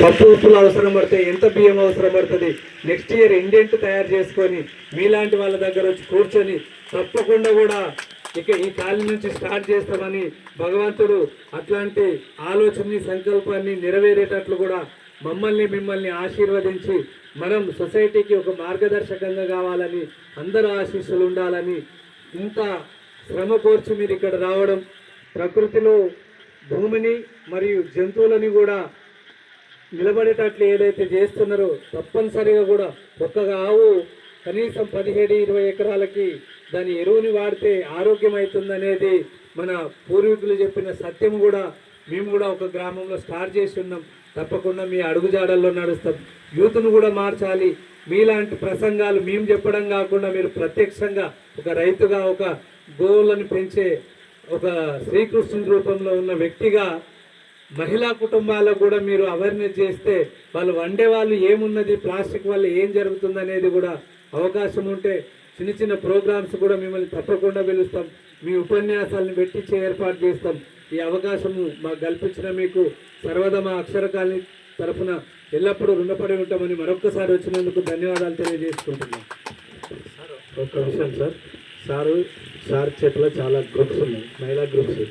పప్పు ఉప్పులు అవసరం పడతాయి, ఎంత బియ్యం అవసరం పడుతుంది, నెక్స్ట్ ఇయర్ ఇండెంట్ తయారు చేసుకొని మీలాంటి వాళ్ళ దగ్గర వచ్చి కూర్చొని తప్పకుండా కూడా ఇక ఈ కాలం నుంచి స్టార్ట్ చేస్తామని భగవంతుడు అట్లాంటి ఆలోచనని సంకల్పాన్ని నెరవేరేటట్లు కూడా మిమ్మల్ని ఆశీర్వదించి మనం సొసైటీకి ఒక మార్గదర్శకంగా కావాలని, అందరూ ఆశీస్సులు ఉండాలని, ఇంత శ్రమ కోర్చి మీరు ఇక్కడ రావడం, ప్రకృతిలో భూమిని మరియు జంతువులని కూడా నిలబడేటట్లు ఏదైతే చేస్తున్నారో తప్పనిసరిగా కూడా ఒక్క ఆవు కనీసం 17-20 ఎకరాలకి దాని ఎరువుని వాడితే ఆరోగ్యం అవుతుందనేది మన పూర్వీకులు చెప్పిన సత్యం కూడా మేము కూడా ఒక గ్రామంలో స్టార్ట్ చేసి ఉన్నాం. తప్పకుండా మీ అడుగుజాడల్లో నడుస్తాం. యూత్ను కూడా మార్చాలి. మీలాంటి ప్రసంగాలు మేము చెప్పడం కాకుండా మీరు ప్రత్యక్షంగా ఒక రైతుగా, ఒక గోవులను పెంచే ఒక శ్రీకృష్ణుని రూపంలో ఉన్న వ్యక్తిగా మహిళా కుటుంబాలకు కూడా మీరు అవేర్నెస్ చేస్తే వాళ్ళు వండే వాళ్ళు ఏమున్నది, ప్లాస్టిక్ వల్ల ఏం జరుగుతుంది అనేది కూడా అవకాశం ఉంటే చిన్న చిన్న ప్రోగ్రామ్స్ కూడా మిమ్మల్ని తప్పకుండా పిలుస్తాం. మీ ఉపన్యాసాలను పెట్టించే ఏర్పాటు చేస్తాం. ఈ అవకాశము మాకు కల్పించిన మీకు సర్వదా మా అక్షరకాళి తరఫున ఎల్లప్పుడూ రుణపడి ఉంటామని మరొక్కసారి వచ్చినందుకు ధన్యవాదాలు తెలియజేసుకుంటున్నాం. ఒక్క విషయం సార్ చేతిలో చాలా గ్రూప్స్ ఉన్నాయి, మహిళా గ్రూప్స్.